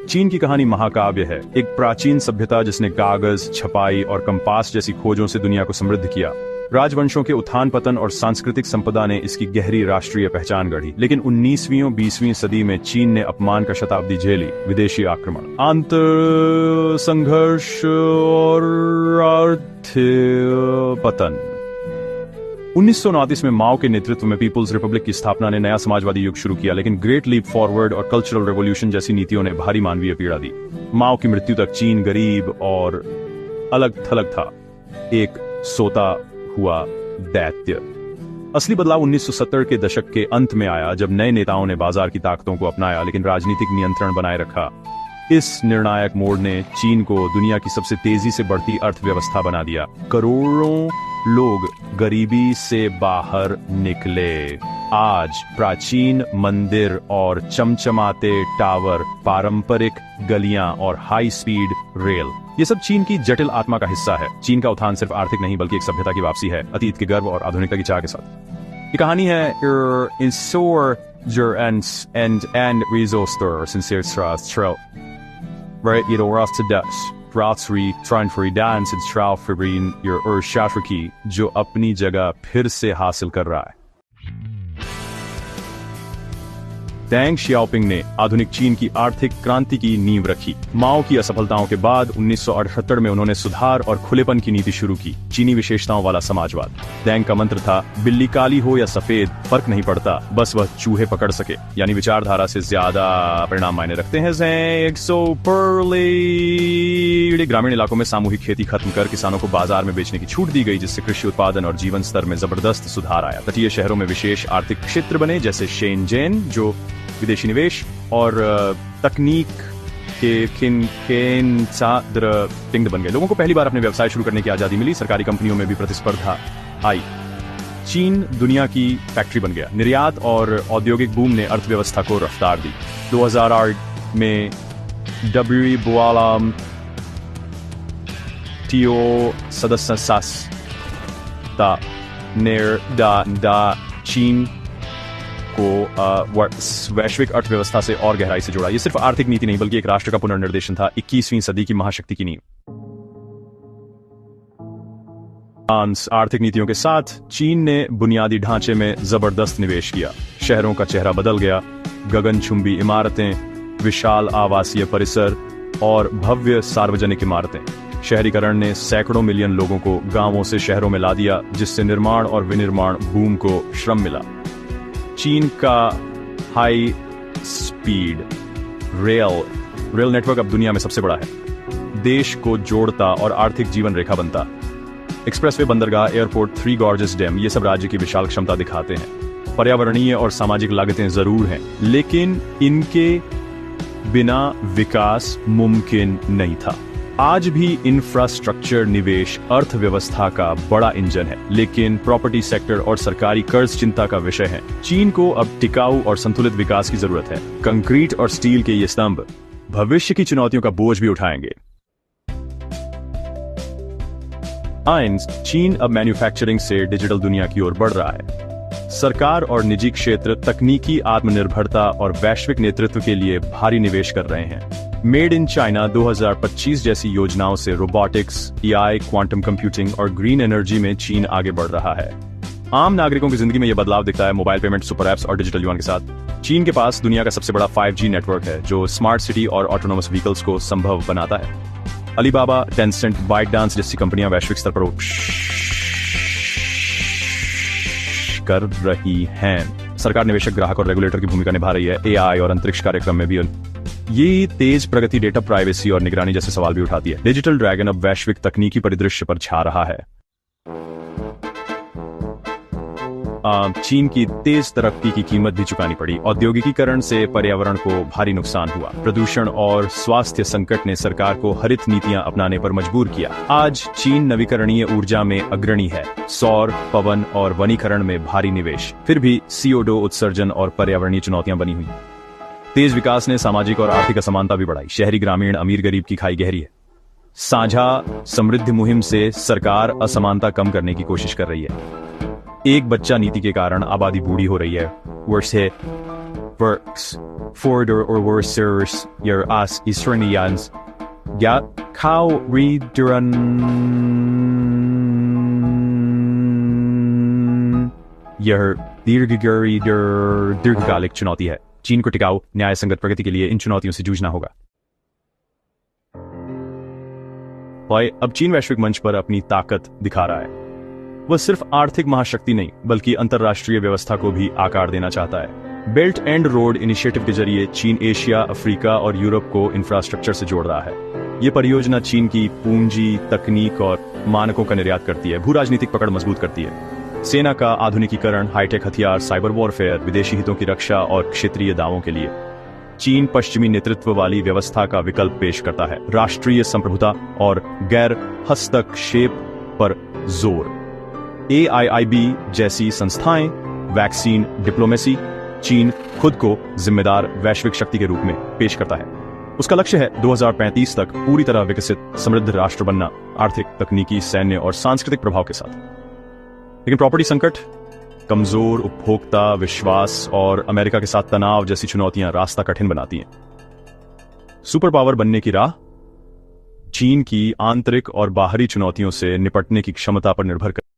चीन की कहानी महाकाव्य है, एक प्राचीन सभ्यता जिसने कागज, छपाई और कंपास जैसी खोजों से दुनिया को समृद्ध किया। राजवंशों के उत्थान पतन और सांस्कृतिक संपदा ने इसकी गहरी राष्ट्रीय पहचान गढ़ी, लेकिन 19वीं और 20वीं सदी में चीन ने अपमान का शताब्दी झेली। विदेशी आक्रमण, आंतर संघर्ष और आर्थिक पतन। 1929 में माओ के नेतृत्व में पीपुल्स रिपब्लिक की स्थापना ने नया समाजवादी युग शुरू किया, लेकिन ग्रेट लीप फॉरवर्ड और कल्चरल रेवोल्यूशन जैसी नीतियों ने भारी मानवीय पीड़ा दी। माओ की मृत्यु तक चीन गरीब और अलग थलग था, एक सोता हुआ दैत्य। असली बदलाव 1970 के दशक के अंत में आया, जब नए नेताओं ने बाजार की ताकतों को अपनाया लेकिन राजनीतिक नियंत्रण बनाए रखा। इस निर्णायक मोड़ ने चीन को दुनिया की सबसे तेजी से बढ़ती अर्थव्यवस्था बना दिया। करोड़ों लोग गरीबी से बाहर निकले। आज प्राचीन मंदिर और चमचमाते टावर, पारंपरिक गलियां और हाई स्पीड रेल, ये सब चीन की जटिल आत्मा का हिस्सा है। चीन का उत्थान सिर्फ आर्थिक नहीं बल्कि एक सभ्यता की वापसी है, अतीत के गर्व और आधुनिकता की चाह के साथ। ये कहानी है and Resoster sincere right you know ras to das ratsri trying for dance and straw for being your shatriki जो अपनी जगह फिर से हासिल कर रहा है। डेंग शियाओपिंग ने आधुनिक चीन की आर्थिक क्रांति की नींव रखी। माओ की असफलताओं के बाद 1978 में उन्होंने सुधार और खुलेपन की नीति शुरू की, चीनी विशेषताओं वाला समाजवाद। डेंग का मंत्र था, बिल्ली काली हो या सफेद फर्क नहीं पड़ता, बस वह चूहे पकड़ सके। यानी विचारधारा से ज्यादा परिणाम मायने रखते हैं। ग्रामीण इलाकों में सामूहिक खेती खत्म कर किसानों को बाजार में बेचने की छूट दी गई, जिससे कृषि उत्पादन और जीवन स्तर में जबरदस्त सुधार आया। तटीय शहरों में विशेष आर्थिक क्षेत्र बने, जैसे शेनजेन, जो विदेशी निवेश और तकनीक के केंद्र बन गए। लोगों को पहली बार अपने व्यवसाय शुरू करने की आजादी मिली, सरकारी कंपनियों में भी प्रतिस्पर्धा आई। चीन दुनिया की फैक्ट्री बन गया। निर्यात और औद्योगिक बूम ने अर्थव्यवस्था को रफ्तार दी। 2008 में डब्ल्यू बुआलाम टीओ सदस्य चीन को वैश्विक अर्थव्यवस्था से और गहराई से जोड़ा। ये सिर्फ आर्थिक नीति नहीं बल्कि एक राष्ट्र का पुनर्निर्देशन था, 21वीं सदी की महाशक्ति की नींव। आर्थिक नीतियों के साथ चीन ने बुनियादी ढांचे में जबरदस्त निवेश किया। शहरों का चेहरा बदल गया। गगनचुंबी इमारतें, विशाल आवासीय परिसर और भव्य सार्वजनिक इमारतें। शहरीकरण ने सैकड़ों मिलियन लोगों को गांवों से शहरों में ला दिया, जिससे निर्माण और विनिर्माण बूम को श्रम मिला। चीन का हाई स्पीड रेल नेटवर्क अब दुनिया में सबसे बड़ा है, देश को जोड़ता और आर्थिक जीवन रेखा बनता। एक्सप्रेसवे, बंदरगाह, एयरपोर्ट, थ्री गॉर्जेस डैम, ये सब राज्य की विशाल क्षमता दिखाते हैं। पर्यावरणीय और सामाजिक लागतें जरूर हैं, लेकिन इनके बिना विकास मुमकिन नहीं था। आज भी इंफ्रास्ट्रक्चर निवेश अर्थव्यवस्था का बड़ा इंजन है, लेकिन प्रॉपर्टी सेक्टर और सरकारी कर्ज चिंता का विषय है। चीन को अब टिकाऊ और संतुलित विकास की जरूरत है। कंक्रीट और स्टील के ये स्तंभ भविष्य की चुनौतियों का बोझ भी उठाएंगे। चीन अब मैन्युफैक्चरिंग से डिजिटल दुनिया की ओर बढ़ रहा है। सरकार और निजी क्षेत्र तकनीकी आत्मनिर्भरता और वैश्विक नेतृत्व के लिए भारी निवेश कर रहे हैं। मेड इन चाइना 2025 जैसी योजनाओं से रोबोटिक्स, एआई, क्वांटम कंप्यूटिंग और ग्रीन एनर्जी में चीन आगे बढ़ रहा है। आम नागरिकों की जिंदगी में यह बदलाव दिखता है मोबाइल पेमेंट, सुपर एप्स और डिजिटल युआन के साथ। चीन के पास दुनिया का सबसे बड़ा 5G नेटवर्क है, जो स्मार्ट सिटी और ऑटोनोमस व्हीकल्स को संभव बनाता है। अलीबाबा, टेंसेंट, बाइटडांस जैसी कंपनियां वैश्विक स्तर पर कर रही हैं। सरकार, निवेशक, ग्राहक और रेगुलेटर की भूमिका निभा रही है। एआई और अंतरिक्ष कार्यक्रम में भी ये तेज प्रगति डेटा प्राइवेसी और निगरानी जैसे सवाल भी उठाती है। डिजिटल ड्रैगन अब वैश्विक तकनीकी परिदृश्य पर छा रहा है। चीन की तेज तरक्की की कीमत भी चुकानी पड़ी। औद्योगिकीकरण से पर्यावरण को भारी नुकसान हुआ। प्रदूषण और स्वास्थ्य संकट ने सरकार को हरित नीतियां अपनाने पर मजबूर किया। आज चीन नवीकरणीय ऊर्जा में अग्रणी है। सौर, पवन और वनीकरण में भारी निवेश। फिर भी CO2 उत्सर्जन और पर्यावरणीय चुनौतियां बनी हुई। तेज विकास ने सामाजिक और आर्थिक असमानता भी बढ़ाई। शहरी, ग्रामीण, अमीर, गरीब की खाई गहरी है। साझा समृद्धि मुहिम से सरकार असमानता कम करने की कोशिश कर रही है। एक बच्चा नीति के कारण आबादी बूढ़ी हो रही है। Works Ford or Worcesters, your as Israelians, ja, Kau Riduran यह दीर्घकालिक चुनौती है। चीन को टिकाऊ न्याय संगत प्रगति के लिए इन चुनौतियों से जूझना होगा। और अब चीन वैश्विक मंच पर अपनी ताकत दिखा रहा है। वह सिर्फ आर्थिक महाशक्ति नहीं बल्कि अंतरराष्ट्रीय व्यवस्था को भी आकार देना चाहता है। बेल्ट एंड रोड इनिशिएटिव के जरिए चीन एशिया, अफ्रीका और यूरोप को इंफ्रास्ट्रक्चर से जोड़ रहा है। ये परियोजना चीन की पूंजी, तकनीक और मानकों का निर्यात करती है, भू राजनीतिक पकड़ मजबूत करती है, सेना का आधुनिकीकरण, हाईटेक हथियार, साइबर वॉरफेयर, विदेशी हितों की रक्षा और क्षेत्रीय दावों के लिए चीन पश्चिमी नेतृत्व वाली व्यवस्था का विकल्प पेश करता है। राष्ट्रीय संप्रभुता और गैर हस्तक्षेप पर जोर। AIIB जैसी संस्थाएं, वैक्सीन, डिप्लोमेसी, चीन खुद को जिम्मेदार वैश्विक शक्ति के रूप में पेश करता है। उसका लक्ष्य है 2035 तक पूरी तरह विकसित समृद्ध राष्ट्र बनना, आर्थिक, तकनीकी, सैन्य और सांस्कृतिक प्रभाव के साथ। लेकिन प्रॉपर्टी संकट, कमजोर उपभोक्ता विश्वास और अमेरिका के साथ तनाव जैसी चुनौतियां रास्ता कठिन बनाती हैं। सुपर पावर बनने की राह चीन की आंतरिक और बाहरी चुनौतियों से निपटने की क्षमता पर निर्भर करती है।